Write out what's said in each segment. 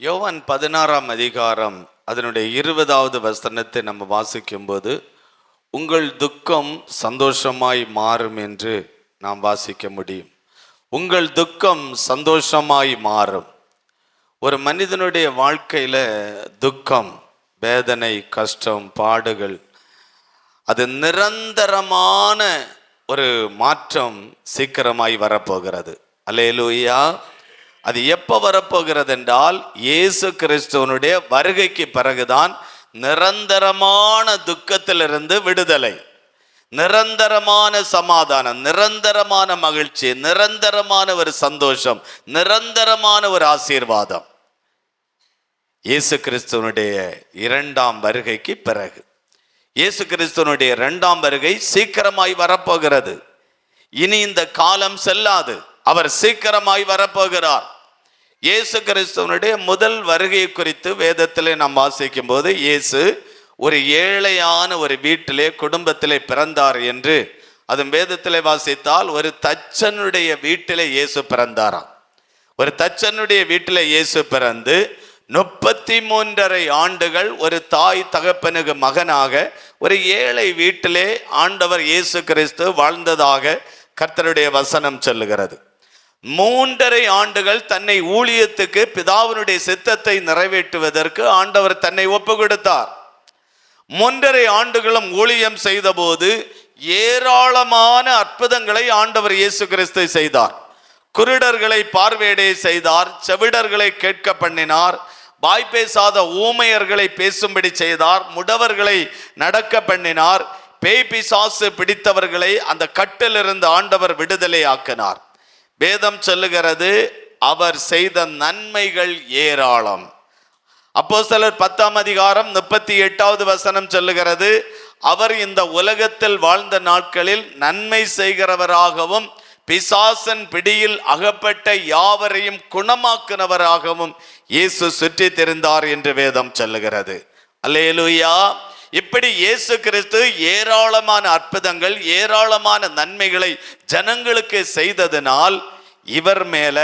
யோவான் 16ஆம் அதிகாரம் அதனுடைய 20வது வசனத்தை நம்ம வாசிக்கும்போது, உங்கள் துக்கம் சந்தோஷமாய் மாறும் என்று நாம் வாசிக்க முடியும். உங்கள் துக்கம் சந்தோஷமாய் மாறும். ஒரு மனிதனுடைய வாழ்க்கையில துக்கம், வேதனை, கஷ்டம், பாடுகள், அது நிரந்தரமான ஒரு மாற்றம் சீக்கிரமாய் வரப்போகிறது. அல்லேலூயா. அது எப்போ வரப்போகிறது என்றால், இயேசு கிறிஸ்துவனுடைய வருகைக்கு பிறகுதான் நிரந்தரமான துக்கத்திலிருந்து விடுதலை, நிரந்தரமான சமாதானம், நிரந்தரமான மகிழ்ச்சி, நிரந்தரமான ஒரு சந்தோஷம், நிரந்தரமான ஒரு ஆசீர்வாதம் இயேசு கிறிஸ்துவனுடைய இரண்டாம் வருகைக்கு பிறகு. இயேசு கிறிஸ்துவனுடைய இரண்டாம் வருகை சீக்கிரமாய் வரப்போகிறது. இனி இந்த காலம் செல்லாது, அவர் சீக்கிரமாய் வரப்போகிறார். இயேசு கிறிஸ்துவனுடைய முதல் வருகை குறித்து வேதத்திலே நாம் வாசிக்கும் போது, இயேசு ஒரு ஏழையான ஒரு வீட்டிலே, குடும்பத்திலே பிறந்தார் என்று அதன் வேதத்திலே வாசித்தால், ஒரு தச்சனுடைய வீட்டிலே இயேசு பிறந்தாராம். ஒரு தச்சனுடைய வீட்டிலே இயேசு பிறந்து 33.5 ஆண்டுகள் ஒரு தாய் தகப்பனுக்கு மகனாக ஒரு ஏழை வீட்டிலே ஆண்டவர் இயேசு கிறிஸ்து வாழ்ந்ததாக கர்த்தருடைய வசனம் சொல்லுகிறது. 3.5 ஆண்டுகள் தன்னை ஊழியத்துக்கு, பிதாவினுடைய சித்தத்தை நிறைவேற்றுவதற்கு ஆண்டவர் தன்னை ஒப்பு கொடுத்தார். 3.5 ஆண்டுகளும் ஊழியம் செய்த போது ஏராளமான அற்புதங்களை ஆண்டவர் இயேசு கிறிஸ்து செய்தார். குருடர்களை பார்வையடைய செய்தார், செவிடர்களை கேட்க பண்ணினார், வாய் பேசாத ஊமையர்களை பேசும்படி செய்தார், முடவர்களை நடக்க பண்ணினார், பேய் பிசாசு பிடித்தவர்களை அந்த கட்டிலிருந்து ஆண்டவர் விடுதலை ஆக்கினார். வேதம் சொல்லுகிறது, அவர் செய்த நன்மைகள் ஏராளம். அப்போஸ்தலர் 10ஆம் அதிகாரம் 38வது வசனம் சொல்லுகிறது, அவர் இந்த உலகத்தில் வாழ்ந்த நாட்களில் நன்மை செய்கிறவராகவும் பிசாசன் பிடியில் அகப்பட்ட யாவரையும் குணமாக்குனவராகவும் இயேசு சுற்றி திரிந்தார் என்று வேதம் சொல்லுகிறது. அல்லேலூயா. இப்படி இயேசு கிறிஸ்து ஏராளமான அற்புதங்கள், ஏராளமான நன்மைகளை ஜனங்களுக்கு செய்ததினால் இவர் மேல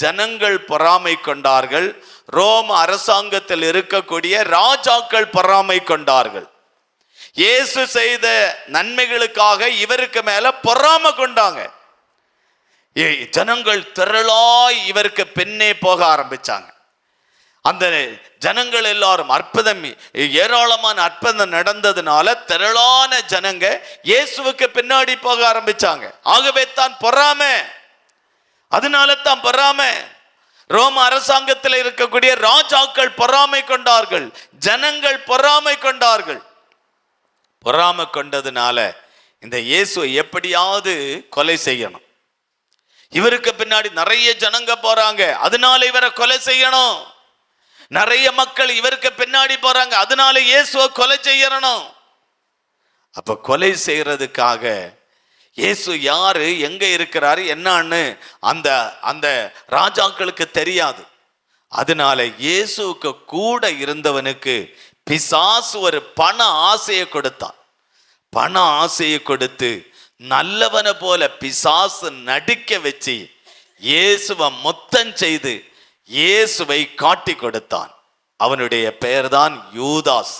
ஜனங்கள் பொறாமை கொண்டார்கள். ரோம அரசாங்கத்தில் இருக்கக்கூடிய ராஜாக்கள் பொறாமை கொண்டார்கள். இயேசு செய்த நன்மைகளுக்காக இவருக்கு மேல பொறாமை கொண்டாங்க. ஜனங்கள் திரளாய் இவருக்கு பின்னே போக ஆரம்பிச்சாங்க. அந்த ஜனங்கள் எல்லாரும் அற்புதம், ஏராளமான அற்புதம் நடந்ததுனால திரளான ஜனங்க இயேசுவுக்கு பின்னாடி போக ஆரம்பிச்சாங்க. ஆகவே தான் பொறாமை, அதனால தான் பொறாமை. ரோம அரசாங்கத்தில் இருக்கக்கூடிய ராஜாக்கள் பொறாமை கொண்டார்கள், ஜனங்கள் பொறாமை கொண்டார்கள். பொறாமை கொண்டதுனால இந்த இயேசுவை எப்படியாவது கொலை செய்யணும். இவருக்கு பின்னாடி நிறைய ஜனங்க போறாங்க, அதனால இவரை கொலை செய்யணும். நிறைய மக்கள் இவருக்கு பின்னாடி போறாங்க, அதனால இயேசுவை கொலை செய்யணும். அப்ப கொலை செய்யறதுக்காக இயேசு யாரு, எங்க இருக்கிறாரு, என்னன்னு அந்த அந்த ராஜாக்களுக்கு தெரியாது. அதனால இயேசுவுக்கு கூட இருந்தவனுக்கு பிசாசு ஒரு பண ஆசையை கொடுத்தான். பண ஆசையை கொடுத்து நல்லவனை போல பிசாசு நடிக்க வச்சு இயேசுவை முத்தம் செய்து இயேசுவை காட்டி கொடுத்தான். அவனுடைய பெயர் தான் யூதாஸ்.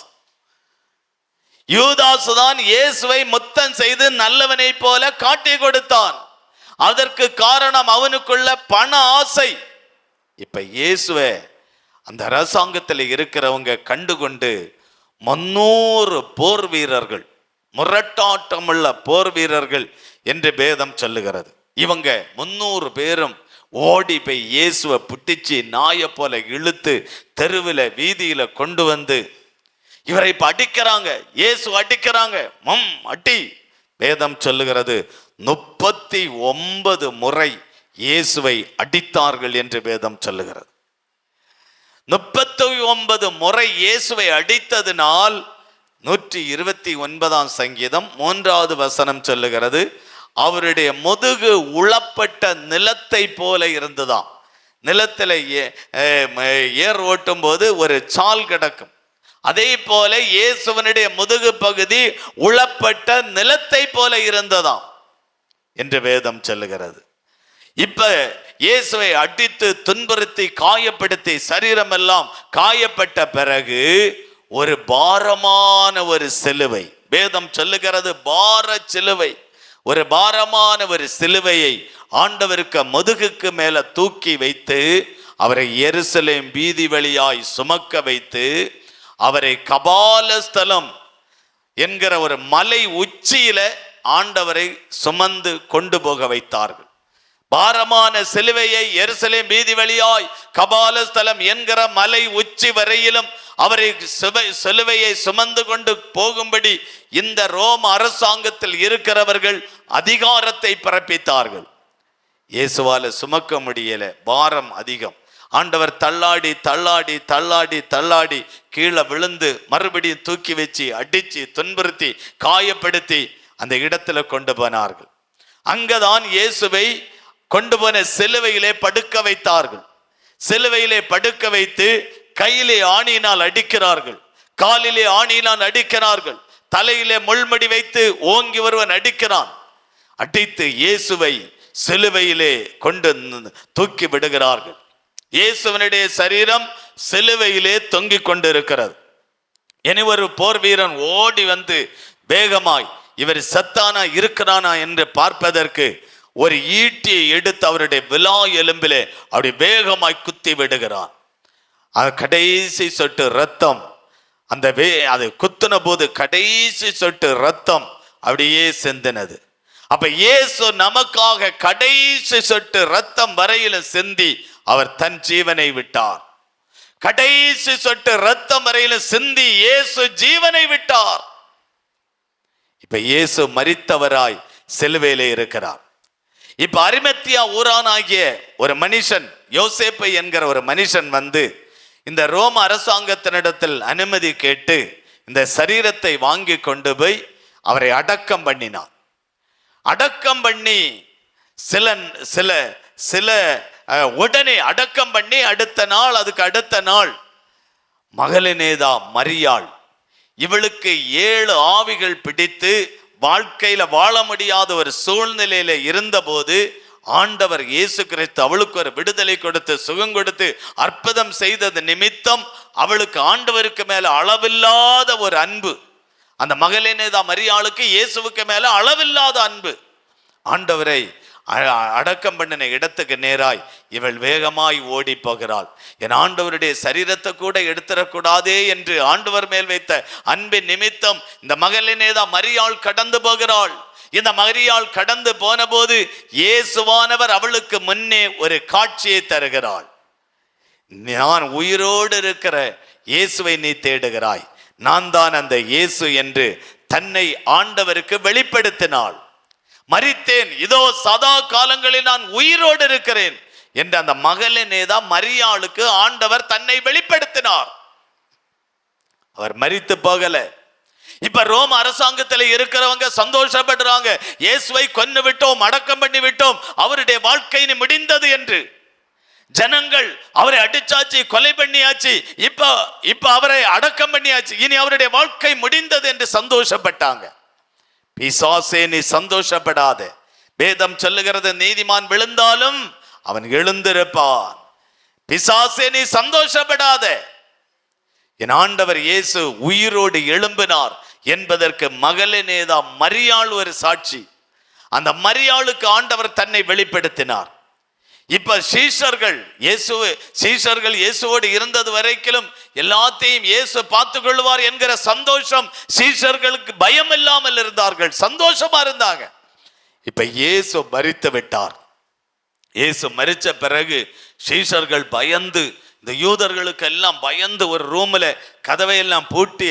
யூதாசு தான் இயேசுவை முத்தம் செய்து நல்லவனை போல காட்டி கொடுத்தான். அதற்கு காரணம் அவனுக்குள்ள பண ஆசை. இப்ப இயேசுவை அந்த அரசாங்கத்தில் இருக்கிறவங்க கண்டுகொண்டு 300 போர் வீரர்கள், முரட்டாட்டமுள்ள போர் வீரர்கள் என்று வேதம் சொல்லுகிறது. இவங்க 300 பேரும் ஓடி போய் இயேசுவை புட்டிச்சு நாயை போல இழுத்து தெருவில் வீதியில கொண்டு வந்து இவரை இப்ப அடிக்கிறாங்க. இயேசு அடிக்கிறாங்க, அடி. வேதம் சொல்லுகிறது 39 முறை இயேசுவை அடித்தார்கள் என்று வேதம் சொல்லுகிறது. 39 முறை இயேசுவை அடித்ததினால் 129ஆம் சங்கீதம் 3வது வசனம் சொல்லுகிறது, அவருடைய முதுகு உளப்பட்ட நிலத்தை போல இருந்ததாம். நிலத்தில் ஏர் ஓட்டும் போது ஒரு சால் கிடக்கும், அதே போல இயேசுவனுடைய முதுகு பகுதி உளப்பட்ட நிலத்தை போல இருந்ததாம் என்று வேதம் சொல்லுகிறது. இப்ப இயேசுவை அடித்து துன்புறுத்தி காயப்படுத்தி சரீரம் எல்லாம் காயப்பட்ட பிறகு ஒரு பாரமான ஒரு சிலுவை, வேதம் சொல்லுகிறது பார சிலுவை, ஒரு பாரமான ஒரு சிலுவையை ஆண்டவருக்கு முதுகுக்கு மேல தூக்கி வைத்து அவரை எருசலேம் வீதி வழியாய் சுமக்க வைத்து அவரை கபாலஸ்தலம் என்கிற ஒரு மலை உச்சியில ஆண்டவரை சுமந்து கொண்டு போக வைத்தார்கள். பாரமான சிலுவையை எருசலேம் வீதி வழியாய் கபாலஸ்தலம் என்கிற மலை உச்சி வரையிலும் அவரை சிலுவையை சுமந்து கொண்டு போகும்படி இந்த ரோம அரசாங்கத்தில் இருக்கிறவர்கள் அதிகாரத்தை பிறப்பித்தார்கள். இயேசுவால சுமக்க முடியல, பாரம் அதிகம். ஆண்டவர் தள்ளாடி தள்ளாடி தள்ளாடி தள்ளாடி கீழே விழுந்து மறுபடியும் தூக்கி வச்சு அடிச்சு துன்புறுத்தி காயப்படுத்தி அந்த இடத்துல கொண்டு போனார்கள். அங்கதான் இயேசுவை கொண்டு போன சிலுவையிலே படுக்க வைத்தார்கள். சிலுவையிலே படுக்க வைத்து கையிலே ஆணியினால் அடிக்கிறார்கள், காலிலே ஆணியினால் அடிக்கிறார்கள், தலையிலே முள்மடி வைத்து ஓங்கி ஒருவன் அடிக்கிறான். அடித்து இயேசுவை சிலுவையிலே கொண்டு தூக்கி விடுகிறார்கள். இயேசுவனுடைய சரீரம் சிலுவையிலே தொங்கிக் கொண்டிருக்கிறது. இனி ஒரு போர் வீரன் ஓடி வந்து வேகமாய் இவர் சத்தானா இருக்கிறானா என்று பார்ப்பதற்கு ஒரு ஈட்டியை எடுத்து அவருடைய விலா எலும்பிலே அப்படி வேகமாய் குத்தி விடுகிறான். அது கடைசி சொட்டு ரத்தம், அந்த அது குத்தின போது கடைசி சொட்டு ரத்தம் அப்படியே சிந்தினது. அப்ப இயேசு நமக்காக கடைசி சொட்டு ரத்தம் வரையில சிந்தி அவர் தன் ஜீவனை விட்டார். கடைசி சொட்டு ரத்தம் வரையில சிந்தி இயேசு ஜீவனை விட்டார். இப்ப இயேசு மரித்தவராய் சிலுவையிலே இருக்கிறார். இப்ப அரிமத்தியா ஊரானாகிய ஒரு மனுஷன், யோசேப்பு என்கிற ஒரு மனுஷன் வந்து இந்த ரோம அரசாங்கத்தினிடத்தில் அனுமதி கேட்டு இந்த சரீரத்தை வாங்கி கொண்டு போய் அவரை அடக்கம் பண்ணினான். அடக்கம் பண்ணி சில சில சில உடனே அடக்கம் பண்ணி அடுத்த நாள், அதுக்கு அடுத்த நாள் மகளேனேதா மரியாள், இவளுக்கு 7 ஆவிகள் பிடித்து வாழ்க்கையில வாழ முடியாத ஒரு சூழ்நிலையில இருந்தபோது ஆண்டவர் இயேசு கிறிஸ்து அவளுக்கு ஒரு விடுதலை கொடுத்து சுகம் கொடுத்து அற்புதம் செய்தது நிமித்தம் அவளுக்கு ஆண்டவருக்கு மேல அளவில்லாத ஒரு அன்பு. அந்த மகளேனேதா மரியாளுக்கு இயேசுவுக்கு மேல அளவில்லாத அன்பு. ஆண்டவரை அடக்கம் பண்ணின இடத்துக்கு நேராய் இவள் வேகமாய் ஓடி போகிறாள். என் ஆண்டவருடைய சரீரத்தை கூட எடுத்துடக்கூடாதே என்று ஆண்டவர் மேல் வைத்த அன்பின் நிமித்தம் இந்த மகளேனேதா மரியாள் கடந்து போகிறாள். இந்த மரியாள் கடந்து போன போது இயேசுவானவர் அவளுக்கு முன்னே ஒரு காட்சியை தருகிறாள். நான் உயிரோடு இருக்கிற இயேசுவை நீ தேடுகிறாய், நான் தான் அந்த இயேசு என்று தன்னை ஆண்டவருக்கு வெளிப்படுத்தினாள். மரித்தேன், இதோ சதா காலங்களில் நான் உயிரோடு இருக்கிறேன் என்று அந்த மகளேனேதா மரியாளுக்கு ஆண்டவர் தன்னை வெளிப்படுத்தினார். அவர் மரித்து போகல. இப்ப ரோம அரசாங்கத்தில் இருக்கிறவங்க சந்தோஷப்படுறாங்க, இயேசுவை கொன்னு விட்டோம், அடக்கம் பண்ணி விட்டோம், அவருடைய வாழ்க்கை முடிந்தது என்று. ஜனங்கள் அவரை அடிச்சாச்சு, கொலை பண்ணியாச்சு, இப்ப அவரை அடக்கம் பண்ணியாச்சு, இனி அவருடைய வாழ்க்கை முடிந்தது என்று சந்தோஷப்பட்டாங்க. பிசாசே நீ சந்தோஷப்படாத, வேதம் சொல்லுகிறது நீதிமான் விழுந்தாலும் அவன் எழுந்திருப்பான். பிசாசே நீ சந்தோஷப்படாத, என் ஆண்டவர் இயேசு உயிரோடு எழும்பினார் என்பதற்கு மகளேனேதா மரியாள் ஒரு சாட்சி. அந்த மரியாளுக்கு ஆண்டவர் தன்னை வெளிப்படுத்தினார். இப்ப சீஷர்கள் இயேசுவோடு இருந்தது வரைக்கும் எல்லாத்தையும் இயேசு பார்த்துக் கொள்வார் என்கிற சந்தோஷம், சீஷர்களுக்கு பயம் இல்லாமல் இருந்தார்கள், சந்தோஷமா இருந்தாங்க. இப்ப இயேசு மரித்து விட்டார். இயேசு மரிச்ச பிறகு சீஷர்கள் பயந்து, இந்த யூதர்களுக்கு எல்லாம் பயந்து ஒரு ரூம்ல கதவையெல்லாம் பூட்டி,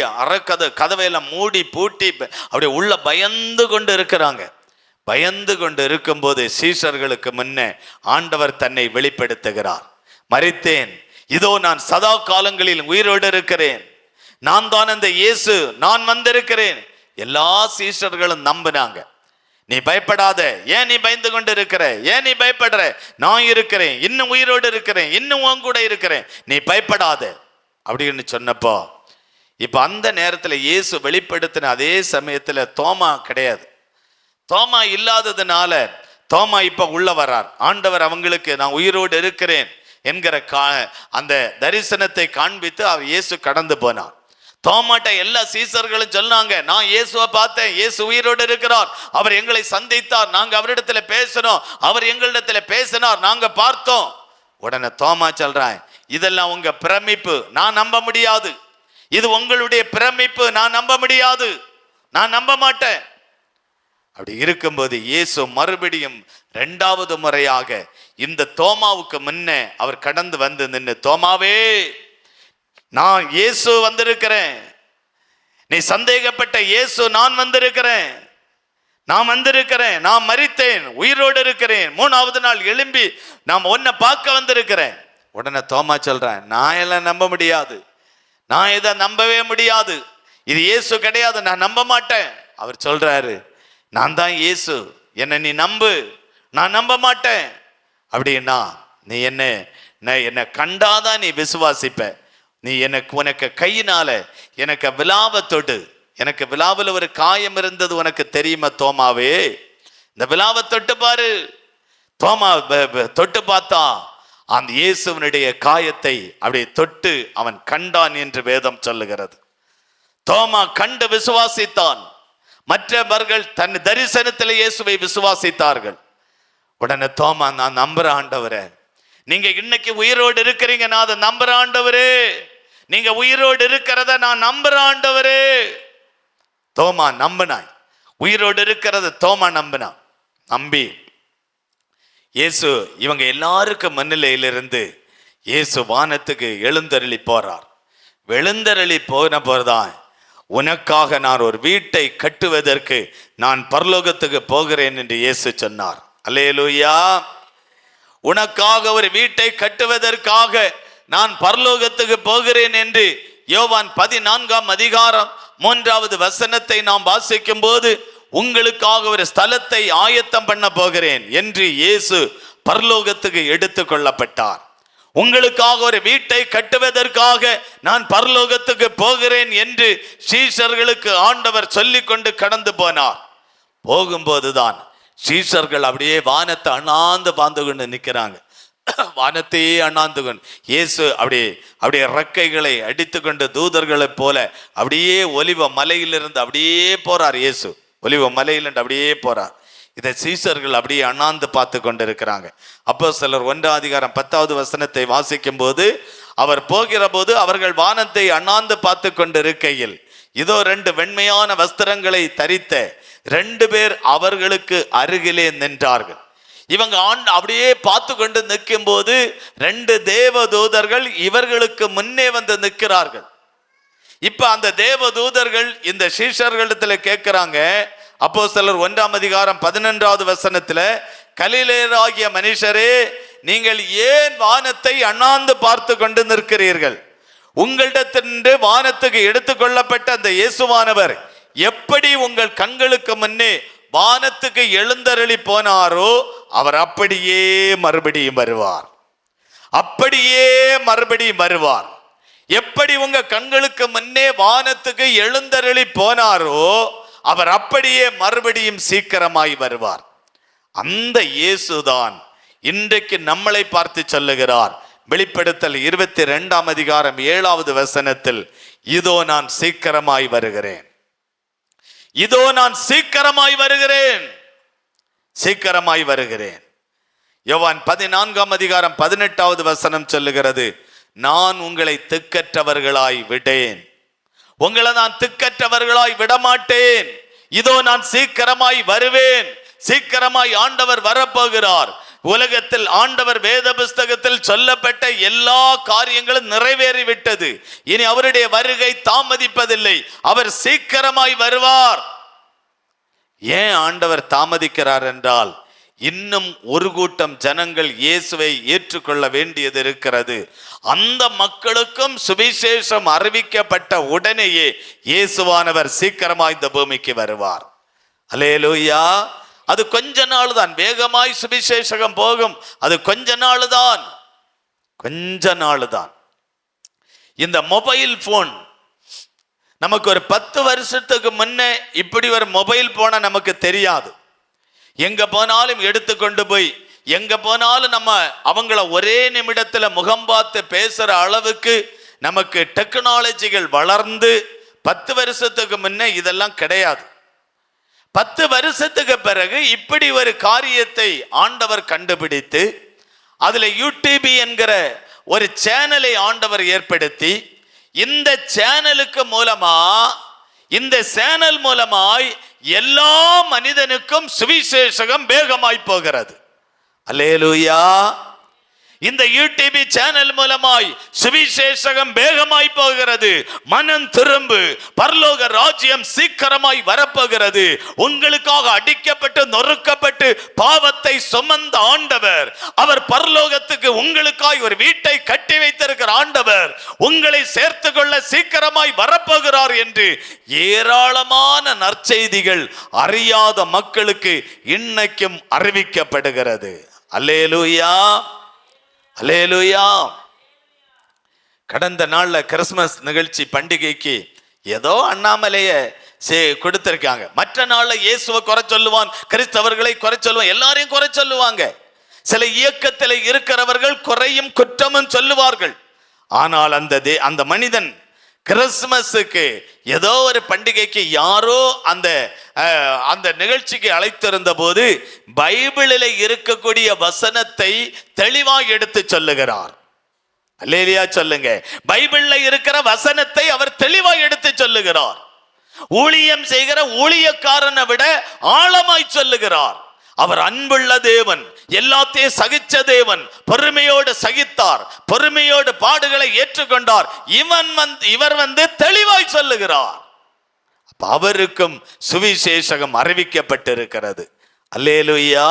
கதவையெல்லாம் மூடி பூட்டி அப்படியே உள்ள பயந்து கொண்டு இருக்கிறாங்க. பயந்து கொண்டு இருக்கும்போது சீஷர்களுக்கு முன்னே ஆண்டவர் தன்னை வெளிப்படுத்துகிறார். மரித்தேன், இதோ நான் சதா காலங்களில் உயிரோடு இருக்கிறேன், நான் தான் அந்த இயேசு, நான் வந்திருக்கிறேன். எல்லா சீஷர்களும் நம்பினாங்க. நீ பயப்படாத, ஏன் நீ பயந்து கொண்டு இருக்கிற, ஏன் நீ பயப்படுற, நான் இருக்கிறேன், இன்னும் உயிரோடு இருக்கிறேன், இன்னும் உன் கூட இருக்கிறேன், நீ பயப்படாத அப்படின்னு சொன்னப்போ, இப்ப அந்த நேரத்துல இயேசு வெளிப்படுத்தின அதே சமயத்துல தோமா கிடையாது. தோமா இல்லாததுனால தோமா இப்ப உள்ள வர்றார். ஆண்டவர் அவங்களுக்கு நான் உயிரோடு இருக்கிறேன் என்கிற அந்த தரிசனத்தை காண்பித்து அவர் இயேசு கடந்து போனார். தோமாட்ட எல்லா சீசர்களும் சொன்னாங்க, நான் இயேசுவை பார்த்தேன், இயேசு உயிரோடு இருக்கிறார், அவர் எங்களை சந்தித்தார், நாங்க அவரிடத்துல பேசணும், அவர் எங்களிடத்துல பேசினார், நாங்க பார்த்தோம். உடனே தோமா சொல்றான், இதெல்லாம் உங்க பிரமிப்பு, நான் நம்ப முடியாது. இது உங்களுடைய பிரமிப்பு, நான் நம்ப முடியாது, நான் நம்ப மாட்டேன். அப்படி இருக்கும்போது இயேசு மறுபடியும் 2வது முறையாக இந்த தோமாவுக்கு முன்னே அவர் கடந்து வந்து நின்று, தோமாவே, நான் இயேசு வந்திருக்கிறேன், நீ சந்தேகப்பட்ட இயேசு நான் வந்திருக்கிறேன், நான் மரித்தேன், உயிரோடு இருக்கிறேன், 3வது நாள் எழும்பி நான் உன்னை பார்க்க வந்திருக்கிறேன். உடனே தோமா சொல்றேன், நான் எல்லாம் நம்ப முடியாது, நான் இதை நம்பவே முடியாது, இது இயேசு கிடையாது, நான் நம்ப மாட்டேன். அவர் சொல்றாரு, நான் தான் இயேசு, என்னை நீ நம்பு, நான் நம்ப மாட்டேன். அப்படின்னா நீ என்னை கண்டாதான் நீ விசுவாசிப்ப, நீ உனக்கு கையினால எனக்கு விலாவை தொடு, எனக்கு விலாவில் ஒரு காயம் இருந்தது உனக்கு தெரியுமா தோமாவே, இந்த விலாவை தொட்டு பாரு. தோமா தொட்டு பார்த்தா அந்த இயேசுவனுடைய காயத்தை அப்படியே தொட்டு அவன் கண்டான் என்று வேதம் சொல்லுகிறது. தோமா கண்டு விசுவாசித்தான், மற்றவர்கள் தன் தரிசனத்தில் இயேசுவை விசுவாசித்தார்கள். உடனே தோமா, நான் நம்புற ஆண்டவரே, நீங்க இன்னைக்கு உயிரோடு இருக்கிறீங்க, நான் அதை நம்புற ஆண்டவரே, நீங்க உயிரோடு இருக்கிறத நான் நம்புற ஆண்டவரே. தோமா நம்பினாய், உயிரோடு இருக்கிறத தோமா நம்பினான். நம்பி இயேசு இவங்க எல்லாருக்கும் முன்னிலையிலிருந்து இயேசு வானத்துக்கு எழுந்தருளி போறார். எழுந்தருளி போன போதுதான், உனக்காக நான் ஒரு வீட்டை கட்டுவதற்கு நான் பரலோகத்துக்கு போகிறேன் என்று இயேசு சொன்னார். அல்லேலூயா. உனக்காக ஒரு வீட்டை கட்டுவதற்காக நான் பரலோகத்துக்கு போகிறேன் என்று யோவான் 14ஆம் அதிகாரம் 3வது வசனத்தை நாம் வாசிக்கும் போது, உங்களுக்காக ஒரு ஸ்தலத்தை ஆயத்தம் பண்ண போகிறேன் என்று இயேசு பரலோகத்துக்கு எடுத்து கொள்ளப்பட்டார். உங்களுக்காக ஒரு வீட்டை கட்டுவதற்காக நான் பரலோகத்துக்கு போகிறேன் என்று சீஷர்களுக்கு ஆண்டவர் சொல்லிக் கொண்டு கடந்து போனார். போகும்போதுதான் சீஷர்கள் அப்படியே வானத்தை அண்ணாந்து பாந்து கொண்டு நிற்கிறாங்க. வானத்தையே அண்ணாந்து கொண்டு இயேசு அப்படியே ரெக்கைகளை அடித்து கொண்டு தூதர்களைப் போல அப்படியே ஒலிவ மலையிலிருந்து அப்படியே போறார். இயேசு ஒலிவ மலையிலிருந்து அப்படியே போறார். இதை சீஷர்கள் அப்படியே அண்ணாந்து பார்த்து கொண்டு இருக்கிறாங்க. அப்போஸ்தலர் 1ஆம் அதிகாரம் 10வது வசனத்தை வாசிக்கும் போது, அவர் போகிற போது அவர்கள் வானத்தை அண்ணாந்து பார்த்து கொண்டு இருக்கையில், இதோ 2 வெண்மையான வஸ்திரங்களை தரித்த 2 பேர் அவர்களுக்கு அருகிலே நின்றார்கள். இவங்க அப்படியே பார்த்து கொண்டு நிற்கும் போது 2 தேவதூதர்கள் இவர்களுக்கு முன்னே வந்து நிற்கிறார்கள். இப்ப அந்த தேவதூதர்கள் இந்த சீஷர்களிடத்துல கேட்கிறாங்க. அப்போஸ்தலர் 1ஆம் அதிகாரம் 11வது வசனத்துல, கலிலேயராகிய மனுஷரே, நீங்கள் ஏன் வானத்தை அண்ணாந்து பார்த்து கொண்டு நிற்கிறீர்கள்? உங்களிடத்திலிருந்து வானத்துக்கு எடுத்துக்கொள்ளப்பட்ட அந்த இயேசுவானவர் எப்படி உங்கள் கண்களுக்கு முன்னே வானத்துக்கு எழுந்தருளி போனாரோ, அவர் அப்படியே மறுபடியும் வருவார், அப்படியே மறுபடியும் வருவார். எப்படி உங்க கண்களுக்கு முன்னே வானத்துக்கு எழுந்தருளி போனாரோ, அவர் அப்படியே மறுபடியும் சீக்கிரமாய் வருவார். அந்த இயேசுதான் இன்றைக்கு நம்மளை பார்த்து சொல்லுகிறார். வெளிப்படுத்தல் 22ஆம் அதிகாரம் 7வது வசனத்தில், இதோ நான் சீக்கிரமாய் வருகிறேன், இதோ நான் சீக்கிரமாய் வருகிறேன், சீக்கிரமாய் வருகிறேன். யோவான் 14ஆம் அதிகாரம் 18வது வசனம் சொல்லுகிறது, நான் உங்களை திக்கற்றவர்களாய் விடேன், உங்களை நான் திக்கற்றவர்களாய் விடமாட்டேன், இதோ நான் சீக்கிரமாய் வருவேன். சீக்கிரமாய் ஆண்டவர் வரப்போகிறார். உலகத்தில் ஆண்டவர் வேத புஸ்தகத்தில் சொல்லப்பட்ட எல்லா காரியங்களும் நிறைவேறிவிட்டது. இனி அவருடைய வருகை தாமதிப்பதில்லை, அவர் சீக்கிரமாய் வருவார். ஏன் ஆண்டவர் தாமதிக்கிறார் என்றால், இன்னும் ஒரு கூட்டம் ஜனங்கள் இயேசுவை ஏற்றுக்கொள்ள வேண்டியது இருக்கிறது. அந்த மக்களுக்கும் சுவிசேஷம் அறிவிக்கப்பட்ட உடனேயே இயேசுவானவர் சீக்கிரமாய் இந்த பூமிக்கு வருவார். அல்லேலூயா. அது கொஞ்ச நாள் தான், வேகமாய் சுவிசேஷகம் போகும், அது கொஞ்ச நாள் தான், கொஞ்ச நாள் தான். இந்த மொபைல் போன் நமக்கு ஒரு 10 வருஷத்துக்கு முன்னே இப்படி ஒரு மொபைல் போன நமக்கு தெரியாது. எங்க போனாலும் எடுத்துக்கொண்டு போய் எங்க போனாலும் நம்ம அவங்கள ஒரே நிமிடத்துல முகம் பார்த்து பேசுற அளவுக்கு நமக்கு டெக்னாலஜிகள் வளர்ந்து 10 வருஷத்துக்கு முன்ன இதெல்லாம் கிடையாது. 10 வருஷத்துக்கு பிறகு இப்படி ஒரு காரியத்தை ஆண்டவர் கண்டுபிடித்து அதுல யூடியூப் என்கிற ஒரு சேனலை ஆண்டவர் ஏற்படுத்தி இந்த சேனலுக்கு இந்த சேனல் மூலமாய் எல்லா மனிதனுக்கும் சுவிசேஷகம் வேகமாய் போகிறது. அல்லேலூயா. இந்த யூடியூப் சேனல் மூலமாய் சுவிசேஷகம் வேகமாய் போகிறது. மனம் திரும்பு, பரலோக ராஜ்யம் சீக்கிரமாய் வரப்போகிறது. உங்களுக்காக அடிக்கப்பட்டு நொறுக்கப்பட்டு பாவத்தை சுமந்த ஆண்டவர், அவர் பரலோகத்துக்கு உங்களுக்காய் ஒரு வீட்டை கட்டி வைத்திருக்கிற ஆண்டவர் உங்களை சேர்த்து கொள்ள சீக்கிரமாய் வரப்போகிறார் என்று ஏராளமான நற்செய்திகள் அறியாத மக்களுக்கு இன்னைக்கும் அறிவிக்கப்படுகிறது. அல்லேலூயா, அல்லேலூயா. கடந்த நாள்ல கிறிஸ்துமஸ் நிகழ்ச்சி பண்டிகைக்கு ஏதோ அண்ணாமலைய கொடுத்திருக்காங்க. மற்ற நாள்ல இயேசுவை குறை சொல்லுவான், கிறிஸ்தவர்களை குறை சொல்லுவான், எல்லாரையும் குறை சொல்லுவாங்க. சில இயக்கத்தில் இருக்கிறவர்கள் குறையும் குற்றமும் சொல்லுவார்கள். ஆனால் அந்த மனிதன் கிறிஸ்துமஸுக்கு ஏதோ ஒரு பண்டிகைக்கு யாரோ அந்த நிகழ்ச்சிக்கு அழைத்திருந்த போது பைபிளில் இருக்கக்கூடிய வசனத்தை தெளிவாக எடுத்து சொல்லுகிறார். அல்லேலூயா சொல்லுங்க. பைபிள்ல இருக்கிற வசனத்தை அவர் தெளிவாக எடுத்து சொல்லுகிறார். ஊழியம் செய்கிற ஊழியக்காரனை விட ஆழமாய் சொல்லுகிறார். அவர் அன்புள்ள தேவன், எல்லாத்தையும் சகிச்ச தேவன், பொறுமையோடு சகித்தார், பொறுமையோடு பாடுகளை ஏற்றுக்கொண்டார். இவர் தெளிவாய் சொல்லுகிறார். அவருக்கும் சுவிசேஷகம் அறிவிக்கப்பட்டிருக்கிறது. அல்லேலூயா.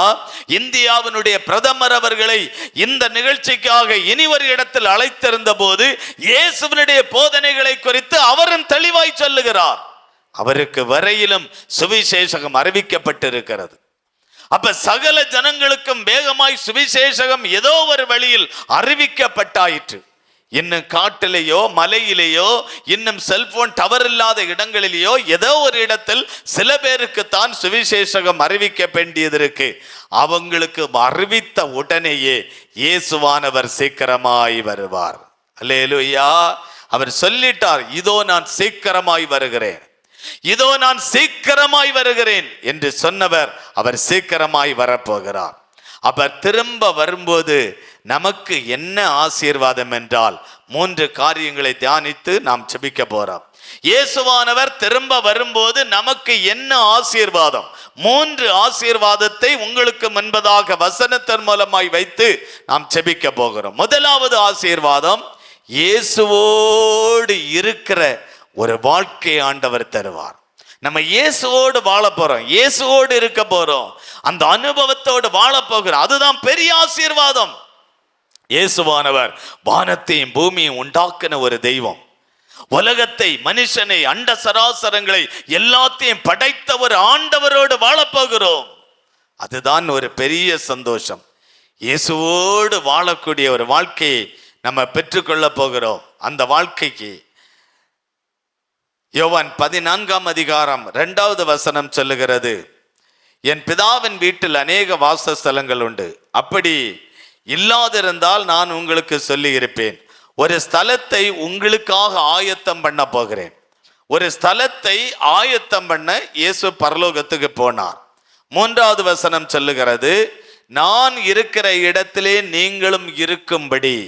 இந்தியாவினுடைய பிரதமர் அவர்களை இந்த நிகழ்ச்சிக்காக இனி ஒரு இடத்தில் அழைத்திருந்த போது இயேசுவினுடைய போதனைகளை குறித்து அவரும் தெளிவாய் சொல்லுகிறார். அவருக்கு வரையிலும் சுவிசேஷகம் அறிவிக்கப்பட்டிருக்கிறது. அப்ப சகல ஜனங்களுக்கும் வேகமாய் சுவிசேஷகம் ஏதோ ஒரு வழியில் அறிவிக்கப்பட்டாயிற்று. இன்னும் காட்டிலேயோ மலையிலேயோ இன்னும் செல்போன் டவர் இல்லாத இடங்களிலேயோ ஏதோ ஒரு இடத்தில் சில பேருக்கு தான் சுவிசேஷகம் அறிவிக்க வேண்டியது இருக்கு. அவங்களுக்கு அறிவித்த உடனேயே இயேசுவானவர் சீக்கிரமாய் வருவார். அல்லேலூயா. அவர் சொல்லிட்டார், இதோ நான் சீக்கிரமாய் வருகிறேன், இதோ நான் சீக்கிரமாய் வருகிறேன் என்று சொன்னவர் அவர் சீக்கிரமாய் வரப்போகிறார். அவர் திரும்ப வரும்போது நமக்கு என்ன ஆசீர்வாதம் என்றால் 3 காரியங்களை தியானித்து நாம் ஜெபிக்க போறோம். இயேசுவானவர் திரும்ப வரும்போது நமக்கு என்ன ஆசீர்வாதம்? 3 ஆசீர்வாதத்தை உங்களுக்கு முன்பதாக வசனத்தின் மூலமாய் வைத்து நாம் ஜெபிக்க போகிறோம். முதலாவது ஆசீர்வாதம், இயேசுவோடு இருக்கிற ஒரு வாழ்க்கை ஆண்டவர் தருவார். நம்ம இயேசுவோடு வாழ போறோம், இயேசுவோடு இருக்க போறோம், அந்த அனுபவத்தோடு வாழ போகிறோம். அதுதான் பெரிய ஆசீர்வாதம். இயேசுவானவர் வானத்தையும் பூமியும் உண்டாக்கின ஒரு தெய்வம். உலகத்தை, மனுஷனை, அண்ட சராசரங்களை எல்லாத்தையும் படைத்த ஒரு ஆண்டவரோடு வாழ போகிறோம். அதுதான் ஒரு பெரிய சந்தோஷம். இயேசுவோடு வாழக்கூடிய ஒரு வாழ்க்கையை நம்ம பெற்றுக்கொள்ள போகிறோம். அந்த வாழ்க்கைக்கு யோவான் 14ஆம் அதிகாரம் 2வது வசனம் சொல்லுகிறது, என் பிதாவின் வீட்டில் அநேக வாசஸ்தலங்கள் உண்டு, அப்படி இல்லாதிருந்தால் நான் உங்களுக்கு சொல்லி இருப்பேன். ஒரு ஸ்தலத்தை உங்களுக்காக ஆயத்தம் பண்ண போகிறேன். ஒரு ஸ்தலத்தை ஆயத்தம் பண்ண இயேசு பரலோகத்துக்கு போனார். 3வது வசனம் சொல்லுகிறது, நான் இருக்கிற இடத்திலே நீங்களும் இருக்கும்படி.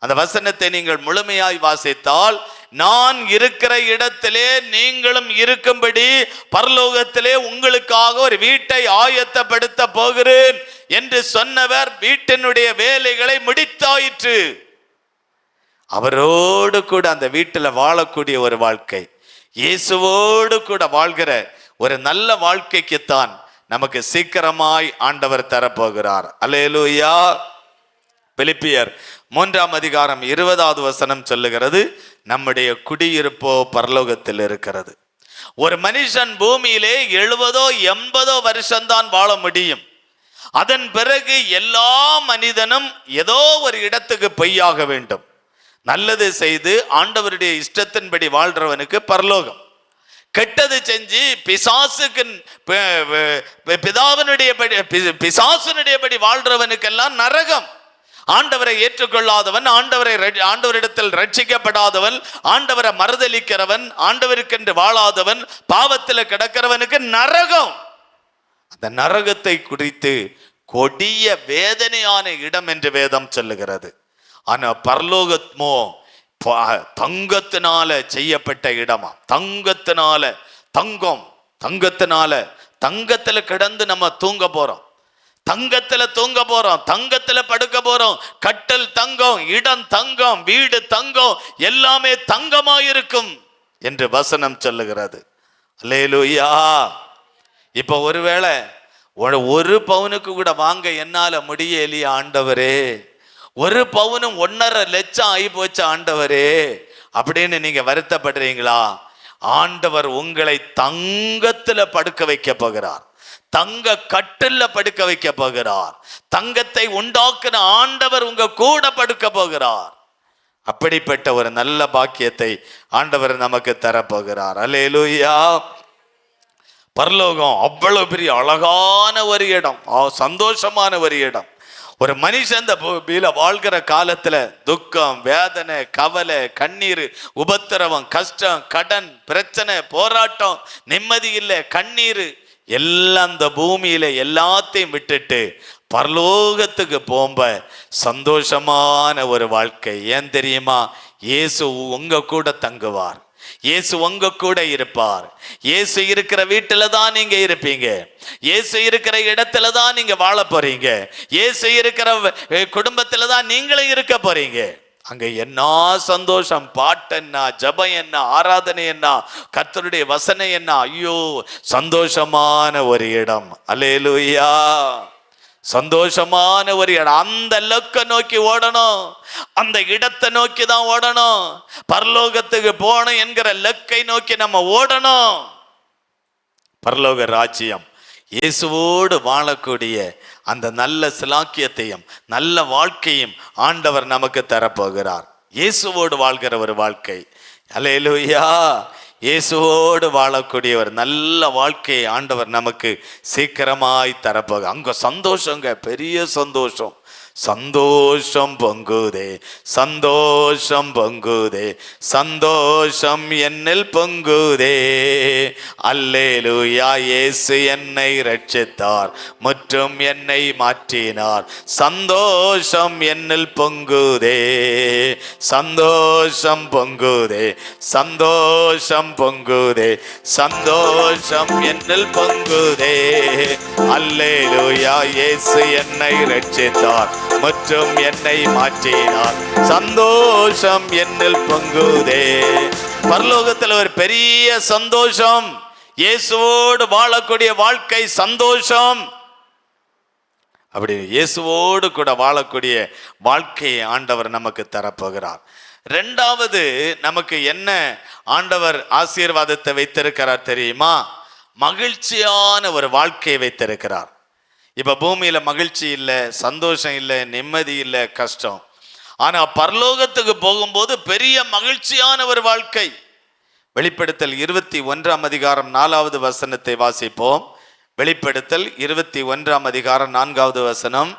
அந்த வசனத்தை நீங்கள் முழுமையாய் வாசித்தால், நான் இருக்கிற இடத்திலே நீங்களும் இருக்கும்படி பரலோகத்திலே உங்களுக்காக ஒரு வீட்டை ஆயத்தப்படுத்த போகிறேன் என்று சொன்னவர் வீட்டினுடைய வேலைகளை முடித்தாயிற்று. அவரோடு கூட அந்த வீட்டில் வாழக்கூடிய ஒரு வாழ்க்கை, இயேசுவோடு கூட வாழ்கிற ஒரு நல்ல வாழ்க்கைக்குத்தான் நமக்கு சீக்கிரமாய் ஆண்டவர் தரப்போகிறார். அல்லேலூயா. பிலிப்பியர் 3ஆம் அதிகாரம் 20வது வசனம் சொல்லுகிறது, நம்முடைய குடியிருப்போ பரலோகத்தில் இருக்கிறது. ஒரு மனுஷன் பூமியிலே 70 80 வருஷம்தான் வாழ முடியும். அதன் பிறகு எல்லா மனிதனும் ஏதோ ஒரு இடத்துக்கு பொய்யாக வேண்டும். நல்லது செய்து ஆண்டவருடைய இஷ்டத்தின்படி வாழ்றவனுக்கு பரலோகம், கெட்டது செஞ்சு பிசாசனுடையபடி வாழ்றவனுக்கெல்லாம் நரகம். ஆண்டவரை ஏற்றுக்கொள்ளாதவன், ஆண்டவரிடத்தில் ரட்சிக்கப்படாதவன், ஆண்டவரை மறுதலிக்கிறவன், ஆண்டவருக்கென்று வாழாதவன், பாவத்தில் கிடக்கிறவனுக்கு நரகம். அந்த நரகத்தை குறித்து கொடிய வேதனையான இடம் என்று வேதம் சொல்லுகிறது. ஆனா பரலோகமோ தங்கத்தினால செய்யப்பட்ட இடமா. தங்கத்துல கிடந்து நம்ம தூங்க போறோம், தங்கத்துல படுக்க போறோம். கட்டல் தங்கம், இடம் தங்கம், வீடு தங்கம், எல்லாமே தங்கமாயிருக்கும் என்று வசனம் சொல்லுகிறது. அல்லேலூயா. இப்ப ஒருவேளை ஒரு பவுனுக்கு கூட வாங்க என்னால முடியலையா ஆண்டவரே, ஒரு பவுனும் 1.5 லட்சம் ஆகி போச்சு ஆண்டவரே அப்படின்னு நீங்க வருத்தப்படுறீங்களா? ஆண்டவர் உங்களை தங்கத்துல படுக்க வைக்க போகிறார், தங்க கட்டில்ல படுக்க வைக்க போகிறார். தங்கத்தை உண்டாக்குன ஆண்டவர் உங்க கூட படுக்க போகிறார். அப்படிப்பட்ட ஒரு நல்ல பாக்கியத்தை ஆண்டவர் நமக்கு தரப்போகிறார். அல்லேலூயா. பரலோகம் அவ்வளவு பெரிய அழகான ஒரு இடம், சந்தோஷமான ஒரு இடம். ஒரு மனுஷன் இந்த பூமியில வாழ்கிற காலத்துல துக்கம், வேதனை, கவலை, கண்ணீர், உபத்திரவம், கஷ்டம், கடன், பிரச்சனை, போராட்டம், நிம்மதி இல்லை, கண்ணீர் எல்லாம் அந்த பூமியில எல்லாத்தையும் விட்டுட்டு பரலோகத்துக்கு போம்ப சந்தோஷமான ஒரு வாழ்க்கை. ஏன் தெரியுமா? இயேசு உங்க கூட தங்குவார், இயேசு உங்க கூட இருப்பார். இயேசு இருக்கிற வீட்டுல தான் நீங்க இருப்பீங்க, இயேசு இருக்கிற இடத்துல தான் நீங்க வாழ போறீங்க, இயேசு இருக்கிற குடும்பத்துல தான் நீங்களும் இருக்க போறீங்க. அங்க என்ன சந்தோஷம்! பாட்டு என்ன, ஜபம் என்ன, ஆராதனை என்ன, கர்த்தருடைய வசனம் என்ன! ஐயோ, சந்தோஷமான ஒரு இடம். அல்லேலூயா. சந்தோஷமான ஒரு இடம். அந்த லக்க நோக்கி ஓடணும், அந்த இடத்தை நோக்கி தான் ஓடணும். பரலோகத்துக்கு போகணும் என்கிற லக்கை நோக்கி நம்ம ஓடணும். பரலோக ராஜ்யம், இயேசுவோடு வாழக்கூடிய அந்த நல்ல சிலாக்கியத்தையும் நல்ல வாழ்க்கையும் ஆண்டவர் நமக்கு தரப்போகிறார். இயேசுவோடு வாழ்கிற ஒரு வாழ்க்கை. அல்லேலூயா. இயேசுவோடு வாழக்கூடிய ஒரு நல்ல வாழ்க்கையை ஆண்டவர் நமக்கு சீக்கிரமாய் தரப்போக. அங்க சந்தோஷங்க, பெரிய சந்தோஷம். சந்தோஷம் பொங்குதே, சந்தோஷம் பொங்குதே, சந்தோஷம் என்னில் பொங்குதே. அல்லேலூயா. இயேசு என்னை ரட்சித்தார், முற்றும் என்னை மாற்றினார். சந்தோஷம் என்னில் பொங்குதே, சந்தோஷம் பொங்குதே, சந்தோஷம் பொங்குதே, சந்தோஷம் என்னில் பொங்குதே. அல்லேலூயா. இயேசு என்னை ரட்சித்தார், மற்றும் என்னை மாற்றினார். சந்தோஷம் என்னில் பொங்குதே. பரலோகத்தில் ஒரு பெரிய சந்தோஷம். இயேசுவோடு வாழக்கூடிய வாழ்க்கை சந்தோஷம். அப்படி இயேசுவோடு கூட வாழக்கூடிய வாழ்க்கையை ஆண்டவர் நமக்கு தரப்போகிறார். இரண்டாவது, நமக்கு என்ன ஆண்டவர் ஆசீர்வாதத்தை வைத்திருக்கிறார் தெரியுமா? மகிழ்ச்சியான ஒரு வாழ்க்கையை வைத்திருக்கிறார். இப்ப பூமியில மகிழ்ச்சி இல்லை, சந்தோஷம் இல்லை, நிம்மதி இல்லை, கஷ்டம். ஆனா பரலோகத்துக்கு போகும்போது பெரிய மகிழ்ச்சியான ஒரு வாழ்க்கை. வெளிப்படுத்தல் 21 அதிகாரம் 4வது வசனத்தை வாசிப்போம். வெளிப்படுத்தல் 21 அதிகாரம் 4வது வசனம்.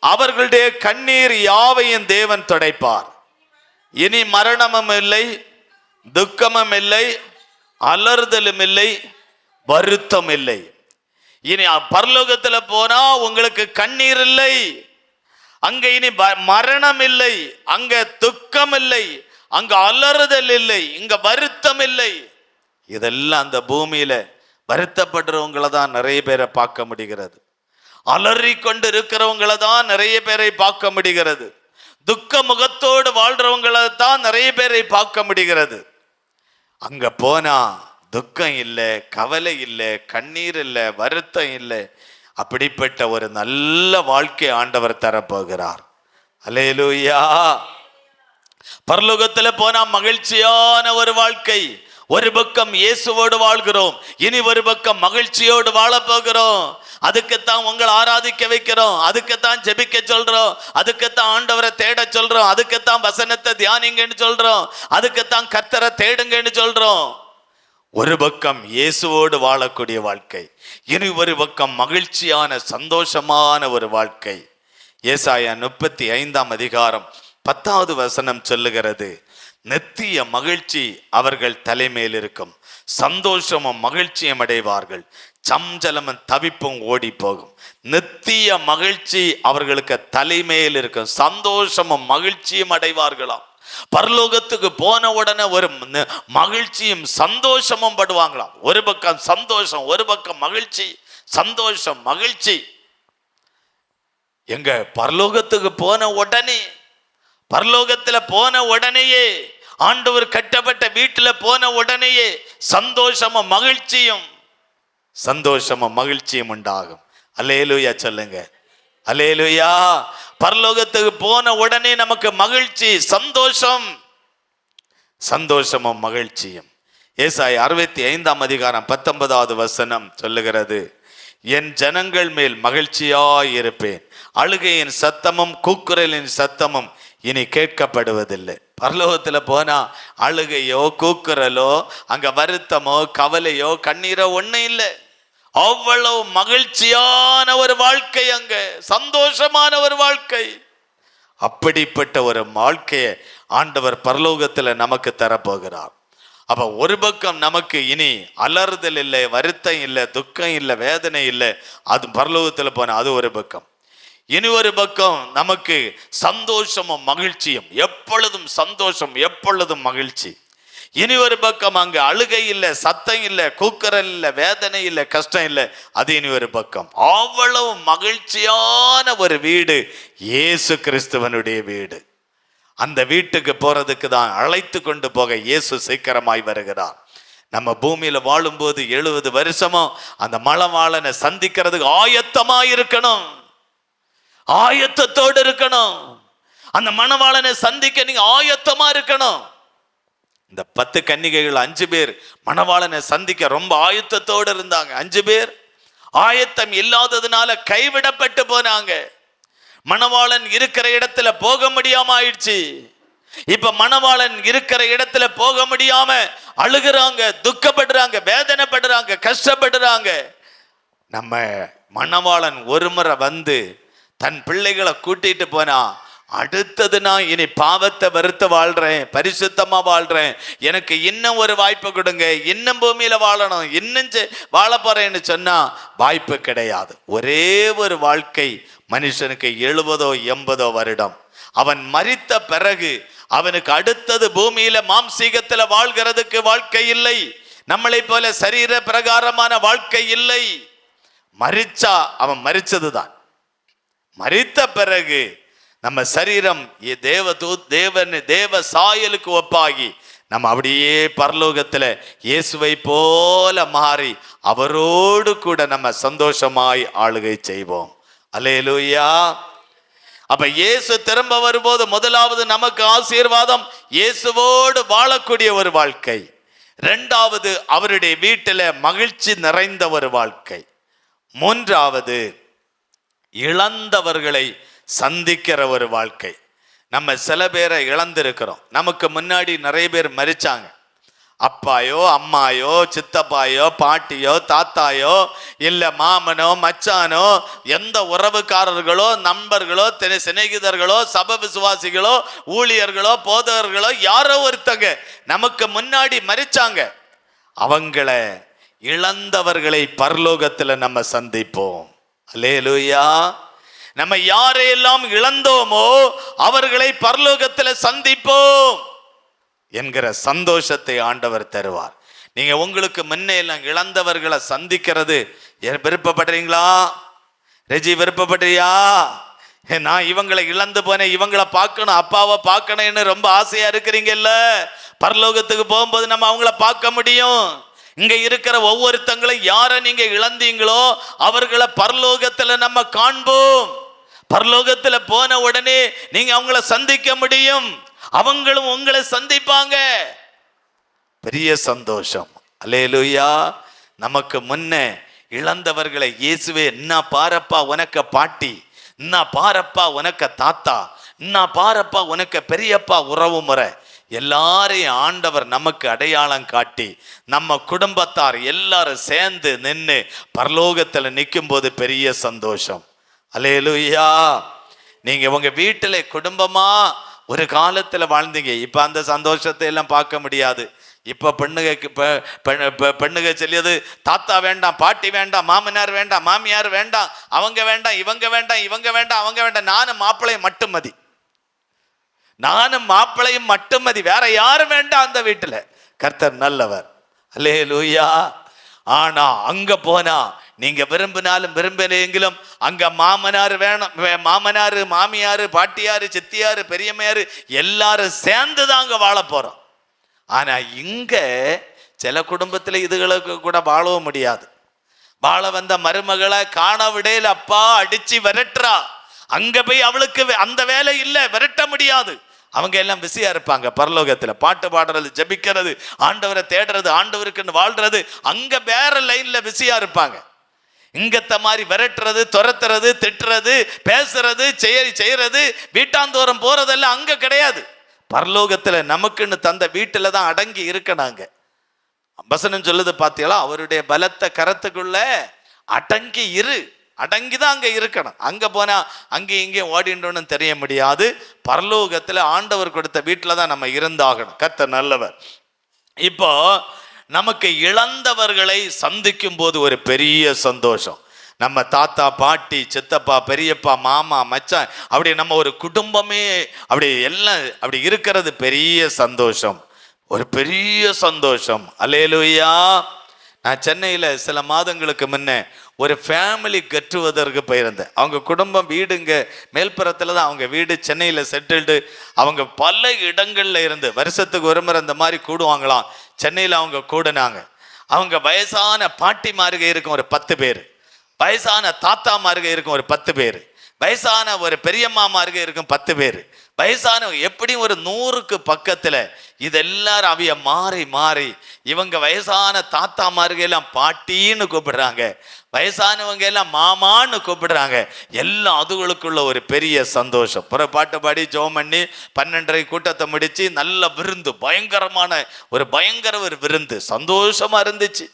அவர்களுடைய கண்ணீர் யாவையும் தேவன் துடைப்பார். இனி மரணமும் இல்லை, துக்கமும் இல்லை, அலறுதலும் இல்லை, வருத்தம் இல்லை. இனி பரலோகத்துல போனா உங்களுக்கு கண்ணீர் இல்லை, அங்க இனி மரணம் இல்லை, அங்க துக்கம் இல்லை, அங்க அலறுதல் இல்லை, இங்க வருத்தம் இல்லை. இதெல்லாம் அந்த பூமியில வருத்தப்படுறவங்களை தான் நிறைய பேரை பார்க்க முடிகிறது, அலறி கொண்டு இருக்கிறவங்களை தான் நிறைய பேரை பார்க்க முடிகிறது, துக்க முகத்தோடு வாழ்றவங்களை தான் நிறைய பேரை பார்க்க முடிகிறது. அங்க போனா துக்கம் இல்லை, கவலை இல்லை, கண்ணீர் இல்லை, வருத்தம் இல்லை. அப்படிப்பட்ட ஒரு நல்ல வாழ்க்கை ஆண்டவர் தரப்போகிறார். அல்லேலூயா. பரலோகத்துல போனா மகிழ்ச்சியான ஒரு வாழ்க்கை. ஒரு பக்கம் இயேசுவோடு வாழ்கிறோம், இனி ஒரு பக்கம் மகிழ்ச்சியோடு வாழ போகிறோம். அதுக்குத்தான் உங்களை ஆராதிக்க வைக்கிறோம், அதுக்குத்தான் ஜெபிக்க சொல்றோம், அதுக்குத்தான் ஆண்டவரை தேட சொல்றோம், அதுக்குத்தான் வசனத்தை தியானிங்கன்னு சொல்றோம், அதுக்குத்தான் கர்த்தரை தேடுங்கன்னு சொல்றோம். ஒரு பக்கம் இயேசுவோடு வாழக்கூடிய வாழ்க்கை, இனி ஒரு பக்கம் மகிழ்ச்சியான சந்தோஷமான ஒரு வாழ்க்கை. ஏசாயா 35:10 சொல்லுகிறது, நித்திய மகிழ்ச்சி அவர்கள் தலைமையில் இருக்கும், சந்தோஷமும் மகிழ்ச்சியும் அடைவார்கள், சஞ்சலமும் தவிப்பும் ஓடி போகும். நித்திய மகிழ்ச்சி அவர்களுக்கு தலைமையில் இருக்கும், சந்தோஷமும் மகிழ்ச்சியும் அடைவார்களாம். பரலோகத்துக்கு போன உடனே ஒரு மகிழ்ச்சியும் சந்தோஷமும் படுவாங்களாம். ஒரு பக்கம் சந்தோஷம், ஒரு பக்கம் மகிழ்ச்சி, சந்தோஷம் மகிழ்ச்சி. எங்க பரலோகத்துக்கு போன உடனே, பரலோகத்துல போன உடனேயே, ஆண்டவர் கட்டப்பட்ட வீட்டுல போன உடனேயே சந்தோஷமும் மகிழ்ச்சியும் உண்டாகும். அல்லேலூயா சொல்லுங்க, அல்லேலூயா. பரலோகத்துக்கு போன உடனே நமக்கு மகிழ்ச்சி, சந்தோஷமும் மகிழ்ச்சியும். ஏசாயா 65:19 சொல்லுகிறது, என் ஜனங்கள் மேல் மகிழ்ச்சியாயிருப்பேன், அழுகையின் சத்தமும் கூக்குரலின் சத்தமும் இனி கேட்கப்படுவதில்லை. பரலோகத்துல போனா அழுகையோ கூக்குரலோ, அங்க வருத்தமோ கவலையோ கண்ணீரோ ஒன்றும் இல்லை. அவ்வளவு மகிழ்ச்சியான ஒரு வாழ்க்கை, அங்க சந்தோஷமான ஒரு வாழ்க்கை. அப்படிப்பட்ட ஒரு வாழ்க்கையை ஆண்டவர் பரலோகத்துல நமக்கு தரப்போகிறார். அப்ப ஒரு பக்கம் நமக்கு இனி அலறுதல் இல்லை, வருத்தம் இல்லை, துக்கம் இல்லை, வேதனை இல்லை. அது பரலோகத்துல போன அது ஒரு பக்கம். இனி ஒரு பக்கம் நமக்கு சந்தோஷமும் மகிழ்ச்சியும், எப்பொழுதும் சந்தோஷம், எப்பொழுதும் மகிழ்ச்சி. இனி ஒரு பக்கம் அங்கு அழுகை இல்லை, சத்தம் இல்லை, கூக்குரல் இல்லை, வேதனை இல்லை, கஷ்டம் இல்லை. அது இனி ஒரு பக்கம். அவ்வளவு மகிழ்ச்சியான ஒரு வீடு இயேசு கிறிஸ்துவனுடைய வீடு. அந்த வீட்டுக்கு போறதுக்கு தான் அழைத்து கொண்டு போக இயேசு சீக்கிரமாய் வருகிறார். நம்ம பூமியில வாழும்போது 70 வருஷமும் அந்த மணவாளனை சந்திக்கிறதுக்கு ஆயத்தமாய் இருக்கணும், ஆயத்தத்தோடு இருக்கணும். அந்த மணவாளனை சந்திக்க நீங்க ஆயத்தமா இருக்கணும். இந்த 10 கன்னிகைகள் 5 பேர் மணவாளனை சந்திக்க ரொம்ப ஆயத்தத்தோடு இருந்தாங்க. 5 பேர் ஆயத்தம் இல்லாததுனால கைவிடப்பட்டு போனாங்க. மணவாளன் இருக்கிற இடத்துல போக முடியாம ஆயிடுச்சு. இப்ப மணவாளன் இருக்கிற இடத்துல போக முடியாம அழுகுறாங்க, துக்கப்படுறாங்க, வேதனைப்படுறாங்க, கஷ்டப்படுறாங்க. நம்ம மணவாளன் ஒரு முறை வந்து தன் பிள்ளைகளை கூட்டிட்டு போனா, அடுத்தது நான் இனி பாவத்தை வெறுத்து வாழ்றேன், பரிசுத்தமா வாழ்றேன், எனக்கு இன்னும் ஒரு வாய்ப்பு கொடுங்க, இன்னும் பூமியில வாழணும், இன்னும் வாழ போறேன்னு சொன்னா வாய்ப்பு கிடையாது. ஒரே ஒரு வாழ்க்கை மனுஷனுக்கு 70 80 வருடம். அவன் மரித்த பிறகு அவனுக்கு அடுத்தது பூமியில மாம்சீகத்துல வாழ்கிறதுக்கு வாழ்க்கை இல்லை. நம்மளை போல சரீர பிரகாரமான வாழ்க்கை இல்லை. மரிச்சா அவன் மரிச்சதுதான். மரித்த பிறகு நம்ம சரீரம் தேவ சாயலுக்கு ஒப்பாகி நம்ம அப்படியே பரலோகத்துல இயேசுவை போல மாறி அவரோடு கூட நம்ம சந்தோஷமாய் ஆளுகை செய்வோம். அல்லேலூயா. அப்ப இயேசு திரும்ப வரும்போது முதலாவது நமக்கு ஆசீர்வாதம் இயேசுவோடு வாழக்கூடிய ஒரு வாழ்க்கை. இரண்டாவது அவருடைய வீட்டில மகிழ்ச்சி நிறைந்த ஒரு வாழ்க்கை. மூன்றாவது இழந்தவர்களை சந்திக்கிற ஒரு வாழ்க்கை. நம்ம சில பேரை இழந்திருக்கிறோம். நமக்கு முன்னாடி நிறைய பேர் மரிச்சாங்க. அப்பாயோ அம்மாயோ சித்தப்பாயோ பாட்டியோ தாத்தாயோ இல்ல மாமனோ மச்சானோ எந்த உறவுக்காரர்களோ நண்பர்களோ சிநேகிதர்களோ சப விசுவாசிகளோ ஊழியர்களோ போதகர்களோ யாரோ ஒருத்தங்க நமக்கு முன்னாடி மரிச்சாங்க. அவங்கள இழந்தவர்களை பரலோகத்துல நம்ம சந்திப்போம். அல்லேலூயா. நம்ம யாரையெல்லாம் இழந்தோமோ அவர்களை பரலோகத்துல சந்திப்போம் என்கிற சந்தோஷத்தை ஆண்டவர் தருவார். நீங்க உங்களுக்கு முன்னே எல்லாம் இழந்தவர்களை சந்திக்கிறது விருப்பப்படுறீங்களா? ரெஜி விருப்பப்படுறியா? நான் இவங்களை இழந்து போனேன், இவங்களை பார்க்கணும், அப்பாவை பார்க்கணும்னு ரொம்ப ஆசையா இருக்கிறீங்கல்ல. பரலோகத்துக்கு போகும்போது நம்ம அவங்கள பார்க்க முடியும். இங்க இருக்கிற ஒவ்வொருத்தங்களும் யாரை நீங்க இழந்தீங்களோ அவர்களை பரலோகத்துல நம்ம காண்போம். பரலோகத்துல போன உடனே நீங்க அவங்கள சந்திக்க முடியும், அவங்களும் உங்களை சந்திப்பாங்க. பெரிய சந்தோஷம். அல்லேலூயா. நமக்கு முன்னே இழந்தவர்களை இயேசுவே, என்ன பாரப்பா உனக்கு பாட்டி, என்ன பாரப்பா உனக்கு தாத்தா, என்ன பாரப்பா உனக்கு பெரியப்பா உறவு முறை எல்லாரையும் ஆண்டவர் நமக்கு அடையாளம் காட்டி நம்ம குடும்பத்தார் எல்லாரும் சேர்ந்து நின்று பரலோகத்தில் நிற்கும் போது பெரிய சந்தோஷம். அல்லேலூயா. நீங்க உங்க வீட்டுல குடும்பமா ஒரு காலத்துல வாழ்ந்தீங்க, இப்ப அந்த சந்தோஷத்தை எல்லாம் பார்க்க முடியாது. இப்ப பெண்ணுக சொல்லியது, தாத்தா வேண்டாம், பாட்டி வேண்டாம், மாமனார் வேண்டாம், மாமியார் வேண்டாம், அவங்க வேண்டாம், இவங்க வேண்டாம், இவங்க வேண்டாம், அவங்க வேண்டாம், நானும் மாப்பிள்ளையும் மட்டும் மதி, நானும் மாப்பிள்ளையும் மட்டும் மதி, வேற யாரும் வேண்டாம் அந்த வீட்டுல. கர்த்தர் நல்லவர். அல்லேலூயா. ஆனா அங்க போனா நீங்க விரும்பினாலும் விரும்பலையெങ്കിലും அங்க மாமனார் வேணும், மாமனாரு, மாமியாரு, பாட்டியாரு, சித்தியாரு, பெரியம்மையாரு எல்லாரும் சேர்ந்துதான் அங்க வாழ போறோம். ஆனா இங்க சில குடும்பத்துல இதுகளுக்கு கூட வாழவும் முடியாது. வாழ வந்த மருமகளை காண விடையில அப்பா அடிச்சு விரட்டுறா. அங்க போய் அவளுக்கு அந்த வேலை இல்லை, விரட்ட முடியாது. அவங்க எல்லாம் பிஸியா இருப்பாங்க பரலோகத்துல, பாட்டு பாடுறது, ஜபிக்கிறது, ஆண்டவரை தேடுறது, ஆண்டவருக்கு வாழ்றது, அங்க வேற லைன்ல பிஸியா இருப்பாங்க. இங்கத்த மாதிரி விரட்டுறது, துரத்துறது, திட்டுறது, பேசுறது, செய்யறது, வீட்டாந்தோறும் போறதெல்லாம் அங்க கிடையாது. பரலோகத்துல நமக்குன்னு தந்த வீட்டுல தான் அடங்கி இருக்கனாங்க. வசனம் சொல்லுது பாத்தீங்களா, அவருடைய பலத்த கரத்துக்குள்ள அடங்கி இரு, அடங்கிதான் அங்க இருக்கணும். அங்க போனா அங்கேயும் இங்கேயும் ஓடிண்டோன்னு தெரிய முடியாது. பரலோகத்துல ஆண்டவர் கொடுத்த வீட்டுல தான் நம்ம இருந்தாகணும். கர்த்தர் நல்லவர். இப்போ நமக்கு இழந்தவர்களை சந்திக்கும் போது ஒரு பெரிய சந்தோஷம். நம்ம தாத்தா, பாட்டி, சித்தப்பா, பெரியப்பா, மாமா, மச்சான், அப்படி நம்ம ஒரு குடும்பமே அப்படி எல்லாம் அப்படி இருக்கிறது பெரிய சந்தோஷம், ஒரு பெரிய சந்தோஷம். அல்லேலூயா. நான் சென்னையில சில மாதங்களுக்கு முன்ன ஒரு ஃபேமிலி கட்டுவதற்கு போயிருந்தேன். அவங்க குடும்பம் வீடுங்க மேல்புறத்துல தான் அவங்க வீடு, சென்னையில செட்டில்டு. அவங்க பல இடங்கள்ல இருந்து வருஷத்துக்கு ஒரு முறை இந்த மாதிரி கூடுவாங்களாம். சென்னையில அவங்க கூடுனாங்க. அவங்க வயசான பாட்டிமாருக இருக்கும் ஒரு 10 பேர், வயசான தாத்தாமாருக இருக்கும் ஒரு 10 பேர், வயசான ஒரு பெரியம்மாமாருக இருக்கும் 10 பேர், வயசான எப்படியும் ஒரு 100க்கு பக்கத்துல. இதெல்லாரும் அவைய மாறி மாறி இவங்க வயசான தாத்தாமாருக எல்லாம் பாட்டின்னு கூப்பிடுறாங்க, வயசானவங்க எல்லாம் மாமான்னு கூப்பிடுறாங்க. எல்லாம் அதுகளுக்குள்ள ஒரு பெரிய சந்தோஷம். பாட்டு பாடி ஜெபம் பண்ணி 12:30 கூட்டத்தை முடிச்சு நல்ல விருந்து, பயங்கரமான பயங்கர ஒரு விருந்து, சந்தோஷமா இருந்துச்சு,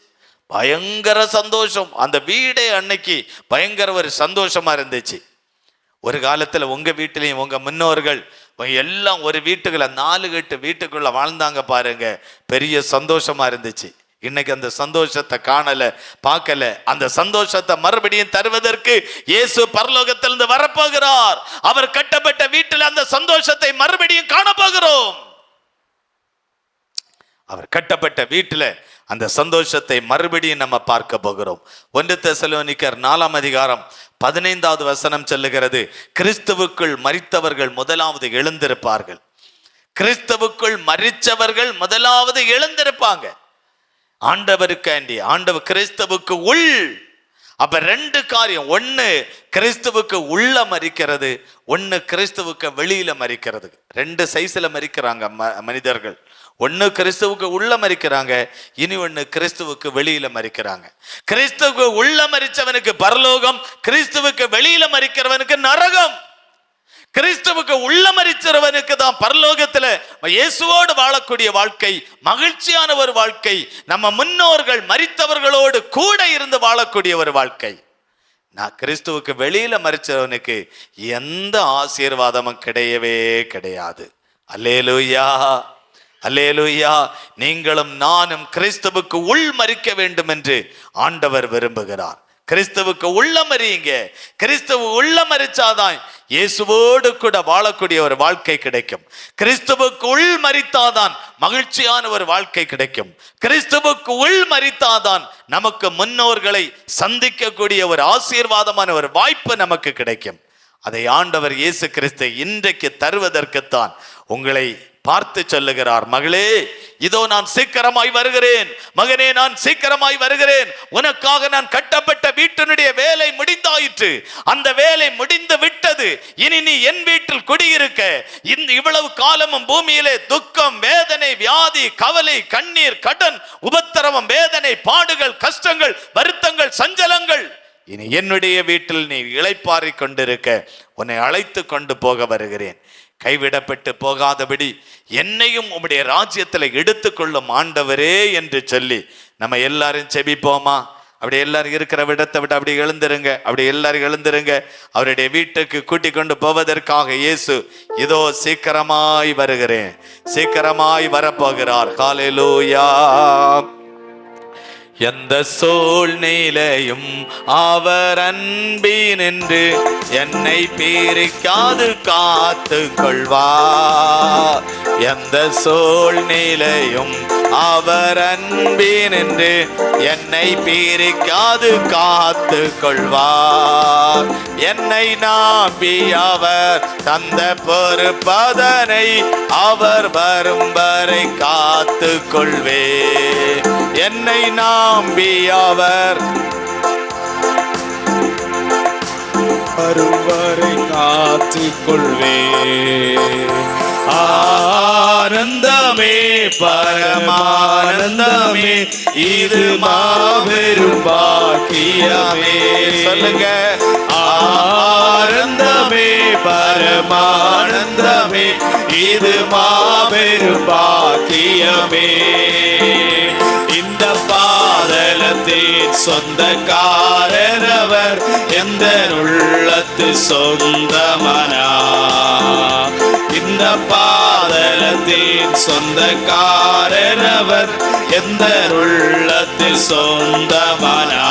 பயங்கர சந்தோஷம். அந்த வீடே அன்னைக்கு பயங்கர ஒரு சந்தோஷமா இருந்துச்சு. ஒரு காலத்துல உங்க வீட்டிலையும் உங்க முன்னோர்கள் எல்லாம் ஒரு வீட்டுக்குள்ள 4 வீட்டுக்குள்ள வாழ்ந்தாங்க பாருங்க, பெரிய சந்தோஷமா இருந்துச்சு. இன்னைக்கு அந்த சந்தோஷத்தை காணல, பார்க்கல. அந்த சந்தோஷத்தை மறுபடியும் தருவதற்கு இயேசு பரலோகத்திலிருந்து வரப்போகிறார். அவர் கட்டப்பட்ட வீட்டில் அந்த சந்தோஷத்தை மறுபடியும் காண போகிறோம். அவர் கட்டப்பட்ட வீட்டில் அந்த சந்தோஷத்தை மறுபடியும் நம்ம பார்க்க போகிறோம். 1 தெசலோனிக்கர் 4ஆம் அதிகாரம் 15வது வசனம் சொல்லுகிறது, கிறிஸ்துவுக்குள் மரித்தவர்கள் முதலாவது எழுந்திருப்பார்கள். கிறிஸ்துவுக்குள் மரித்தவர்கள் முதலாவது எழுந்திருப்பாங்க. ஆண்டவருக்காண்டி, ஆண்டவர் கிறிஸ்துவுக்கு உள். அப்ப 2 காரியம், 1 கிறிஸ்துவுக்கு உள்ள மரிக்கிறது, 1 கிறிஸ்துவுக்கு வெளியில மரிக்கிறது. 2 சைஸ்ல மரிக்கிறாங்க மனிதர்கள். 1 கிறிஸ்துவுக்கு உள்ள மரிக்கிறாங்க, இனி 1 கிறிஸ்துவுக்கு வெளியில மரிக்கிறாங்க. கிறிஸ்துவுக்கு உள்ள மரிச்சவனுக்கு பரலோகம், கிறிஸ்துவுக்கு வெளியில மரிக்கிறவனுக்கு நரகம். கிறிஸ்துவுக்கு உள்ள மரிச்சவனுக்கு தான் பரலோகத்துல இயேசுவோடு வாழக்கூடிய வாழ்க்கை, மகிழ்ச்சியான ஒரு வாழ்க்கை, நம்ம முன்னோர்கள் மரித்தவர்களோடு கூட இருந்து வாழக்கூடிய ஒரு வாழ்க்கை. நான் கிறிஸ்துவுக்கு வெளியில மரிச்சவனுக்கு எந்த ஆசீர்வாதமும் கிடையவே கிடையாது. அல்லேலூயா, அல்லேலூயா. நீங்களும் நானும் கிறிஸ்துவுக்கு உள் மரிக்க வேண்டும் என்று ஆண்டவர் விரும்புகிறார். கிறிஸ்துவுக்கு உள்ள மரியுங்க. கிறிஸ்துவ உள்ள மரிச்சாதான் இயேசுவோடு கூட வாழக்கூடிய ஒரு வாழ்க்கை கிடைக்கும். கிறிஸ்துவுக்கு உள் மரித்தாதான் மகிழ்ச்சியான ஒரு வாழ்க்கை கிடைக்கும். கிறிஸ்துவுக்கு உள் மரித்தாதான் நமக்கு முன்னோர்களை சந்திக்கக்கூடிய ஒரு ஆசீர்வாதமான ஒரு வாய்ப்பு நமக்கு கிடைக்கும். அதை ஆண்டவர் இயேசு கிறிஸ்து இன்றைக்கு தருவதற்குத்தான் உங்களை பார்த்து சொல்லுகிறார், மகளே இதோ நான் சீக்கிரமாய் வருகிறேன், மகனே நான் சீக்கிரமாய் வருகிறேன், உனக்காக நான் கட்டப்பட்ட வீட்டினுடைய வேலை முடிந்தாயிற்று, அந்த வேலை முடிந்து விட்டது, இனி நீ என் வீட்டில் குடியிருக்க. இவ்வளவு காலமும் பூமியிலே துக்கம், வேதனை, வியாதி, கவலை, கண்ணீர், கடன், உபத்திரவம், வேதனை, பாடுகள், கஷ்டங்கள், வருத்தங்கள், சஞ்சலங்கள், இனி என்னுடைய வீட்டில் நீ இளைப்பாறிக் கொண்டிருக்க உன்னை அழைத்து கொண்டு போக வருகிறேன். கைவிடப்பட்டு போகாதபடி என்னையும் உம்முடைய ராஜ்யத்தில் எடுத்துக்கொள்ளும் ஆண்டவரே என்று சொல்லி நம்ம எல்லாரும் செபிப்போமா? அப்படி எல்லாரும் இருக்கிற விடத்தை விட்டு அப்படி எழுந்துருங்க, அப்படி எல்லாரும் எழுந்துருங்க. அவருடைய வீட்டுக்கு கூட்டிக் கொண்டு போவதற்காக இயேசு இதோ சீக்கிரமாய் வருகிறேன், சீக்கிரமாய் வரப்போகிறார். ஹல்லேலூயா. எந்த சூழ்நிலையும் அவர் அன்பினின்று என்னை பிரிக்காது காத்து கொள்வார். எந்த சூழ்நிலையும் அவர் அன்பினின்று என்னை பிரிக்காது காத்து கொள்வார். என்னை நம்பி அவர் தந்த பொறுப்பதனை அவர் வரும் வரை காத்து கொள்வே. என்னை நம்பி அவர் வரும் வரை காத்து கொள்வே. ஆனந்தமே பரமானந்தமே இது மாபெரும் பாக்கியமே. சொல்லுங்க, ஆனந்தமே பரமானந்தமே இது மாபெரும் பாக்கியமே. இந்த பாதலத்தின் சொந்தக்காரர் எந்த உள்ளத்து சொந்தமனா. இந்த பாதலத்தின் சொந்தக்காரர் எந்த உள்ளத்தில் சொந்தமனா.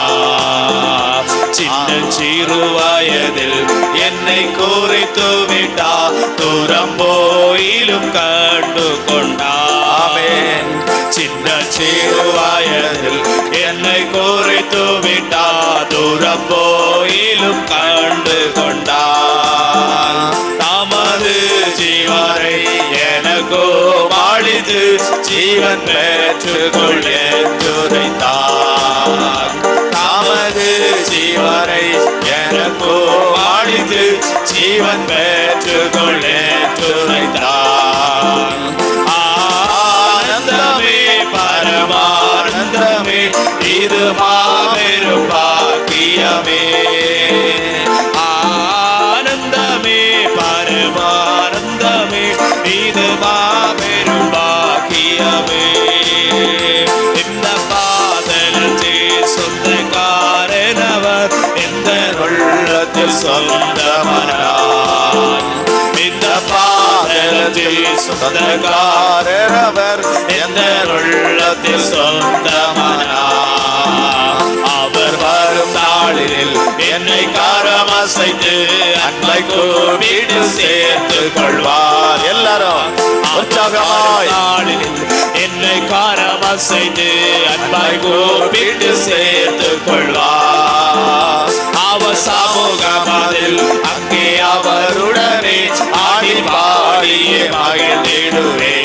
சின்ன சிறு வயதில் என்னை குறித்து விட்டா தூரம் போயிலும் கண்டு கொண்டாமே. சின்ன சிறு வயதில் என்னை குறித்து விட்டா தூரம் போயிலும் கண்டு கொண்டான். தமது ஜீவனை எனக்கோ அளித்து ஜீவன் பெற்றுக்கொள் என்றுரைத்தார். தமது ஜீவனை எனக்கோ அளித்து ஜீவன் பெற்றுக்கொள் என்றுரைத்தார். ஆனந்தமே பரமானந்தமே இது மாபெரும் பாக்கியமே. ஆனந்தமே பரமானந்தமே இது மாபெரும் பாக்கியமே. இந்த பாதலத்தில் சொந்தக்காரனவர் எந்த உள்ளத்தில் சொந்தமனார். இந்த பாதலத்தில் சொந்தக்காரனவர் எந்த உள்ளத்தில் சொந்தமனார். அவர் வரும் நாளில் என்னை கரமசைத்து அன்பை கூப்பிட்டு சேர்த்து கொள்வார். எல்லாரும் உற்சாகமாய் நாளில் என்னை கரமசைத்து அன்பை கூப்பிட்டு சேர்த்து கொள்வார். அவர் சமூகமதில் அங்கே அவருடனே ஆடி பாடியே மகிழ்ந்திடுவே.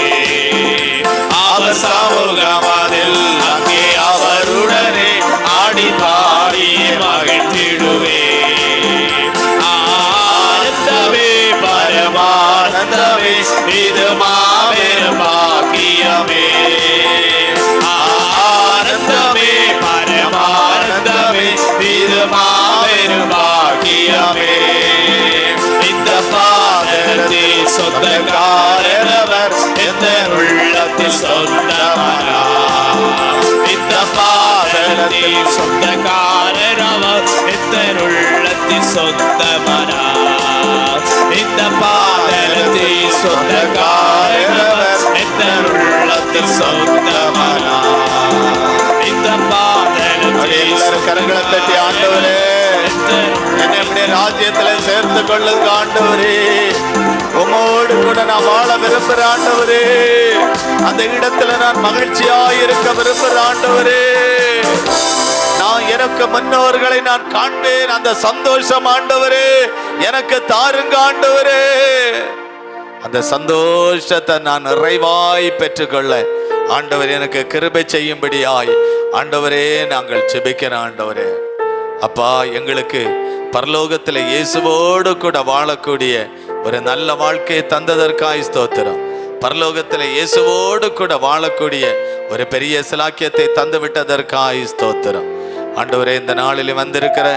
அவர் சமூகமதில் அங்கே அவருடனே ஆடி பாடியே மகிழ்ந்திடுவே. ஆனந்தமே பரமானந்தமே இது மாபெரும் பாக்கியமே. ஆனந்தமே பரமானந்தமே இது மாபெரும் பாக்கியமே. இந்த பாதலத்தில் சொந்தக்காரர் எந்த உள்ளத்தில் சொந்தமனார். இந்த பாதலத்தில் சொந்தக்காரர் எந்த உள்ளத்தில் சொந்தமனார். இந்த பாதலத்தில் சொந்தக்காரர் எந்த உள்ளத்தில் சொந்தமனார். இந்த பாதலத்தில் கரங்களை தட்டி ஆண்டவரே என்னுடைய ராஜ்யத்துல சேர்த்து கொள்ளுங்க ஆண்டவரே. உம்மோடு கூட நான் வாழ விரும்புற ஆண்டவரே. அந்த இடத்துல நான் மகிழ்ச்சியாய் இருக்க விரும்புற ஆண்டவரே. நான் எனக்கு முன்னோர்களை நான் காண்பேன். அந்த சந்தோஷம் ஆண்டவரே எனக்கு தாருங்க ஆண்டவரே. அந்த சந்தோஷத்தை நான் நிறைவாய் பெற்றுக்கொள்ள ஆண்டவர் எனக்கு கிருபை செய்யும்படியாய் ஆண்டவரே நாங்கள் ஜெபிக்கிறோம் ஆண்டவரே. அப்பா, எங்களுக்கு பரலோகத்தில் இயேசுவோடு கூட வாழக்கூடிய ஒரு நல்ல வாழ்க்கையை தந்ததற்காய் ஸ்தோத்திரம். பரலோகத்தில் இயேசுவோடு கூட வாழக்கூடிய ஒரு பெரிய சிலாக்கியத்தை தந்து விட்டதற்காய் ஸ்தோத்திரம். ஆண்டவரே, இந்த நாளில் வந்திருக்கிற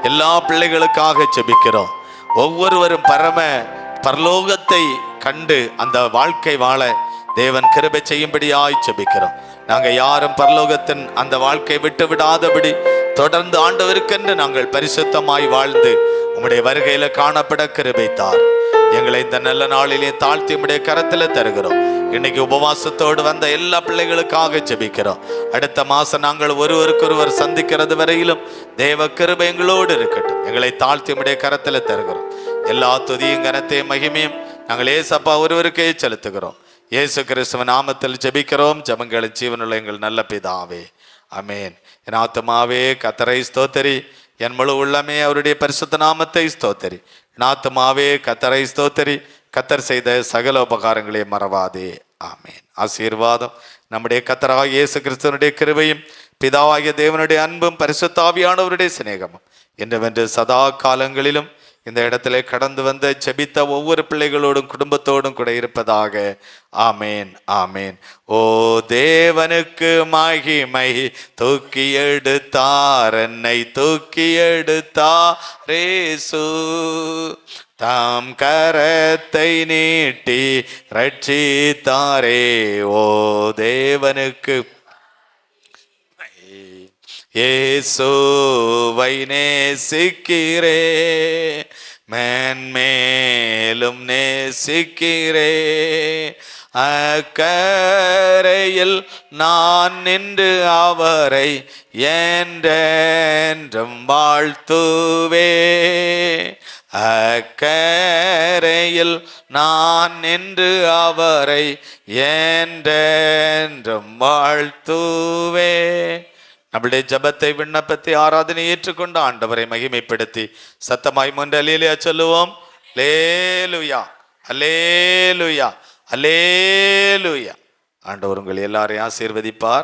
எல்லா பிள்ளைகளுக்காக ஜெபிக்கிறோம். ஒவ்வொருவரும் பரலோகத்தை கண்டு அந்த வாழ்க்கை வாழ தேவன் கிருபை செய்யும்படியாய் ஜெபிக்கிறோம். நாங்க யாரும் பரலோகத்தின் அந்த வாழ்க்கை விட்டு விடாதபடி தொடர்ந்து ஆண்டவருக்கென்று நாங்கள் பரிசுத்தமாய் வாழ்ந்து உம்முடைய வருகையில காணப்பட கிருபை தார். எங்களை இந்த நல்ல நாளிலே தாழ்த்தி உம்முடைய கரத்துல தருகிறோம். இன்னைக்கு உபவாசத்தோடு வந்த எல்லா பிள்ளைகளுக்காக ஜெபிக்கிறோம். அடுத்த மாசம் நாங்கள் ஒருவருக்கொருவர் சந்திக்கிறது வரையிலும் தேவ கிருபை எங்களோடு இருக்கட்டும். எங்களை தாழ்த்தி உம்முடைய கரத்துல தருகிறோம். எல்லா துதியும் கனத்தையும் மகிமையும் நாங்கள் ஏசப்பா ஒருவருக்கே செலுத்துகிறோம். இயேசு கிறிஸ்துவ நாமத்தில் ஜெபிக்கிறோம். ஜெபங்களின் ஜீவனுள்ள எங்கள் நல்ல பிதாவே, ஆமேன். என் ஆத்துமாவே கர்த்தரை ஸ்தோத்திரி, என் முழு உள்ளமே அவருடைய பரிசுத்த நாமத்தை ஸ்தோத்திரி. என் ஆத்துமாவே கர்த்தரை ஸ்தோத்திரி, கர்த்தர் செய்த சகல உபகாரங்களை மறவாதே. ஆமேன். ஆசீர்வாதம் நம்முடைய கர்த்தராகிய இயேசு கிறிஸ்துவனுடைய கிருபையும் பிதாவாகிய தேவனுடைய அன்பும் பரிசுத்த ஆவியானவருடைய சிநேகமும் என்றுவென்று சதா காலங்களிலும் இந்த இடத்துல கடந்து வந்த ஜெபித்த ஒவ்வொரு பிள்ளைகளோடும் குடும்பத்தோடும் கூட இருப்பதாக. ஆமேன், ஆமேன். ஓ தேவனுக்கு மகிமை, தூக்கி எடுத்தார் என்னை, தூக்கி எடுத்தாரேசு, தாம் கரத்தை நீட்டி ரட்சித்தாரே. ஓ தேவனுக்கு இயேசுவை நேசிக்கிறே, மேன்மேலும் நேசிக்கிறே. அக்கரையில் நான் நின்று அவரை என்றென்றும் வாழ்த்துவே. அக்கரையில் நான் நின்று அவரை என்றென்றும் வாழ்த்துவே. நம்முடைய ஜபத்தை, விண்ணப்பத்தை, ஆராதனை ஏற்றுக்கொண்டு ஆண்டவரை மகிமைப்படுத்தி சத்தமாய் முன் அல்லேலூயா சொல்லுவோம். அல்லேலூயா, அல்லேலூயா, அல்லேலூயா. ஆண்டவர் உங்களை எல்லாரையும் ஆசீர்வதிப்பார்.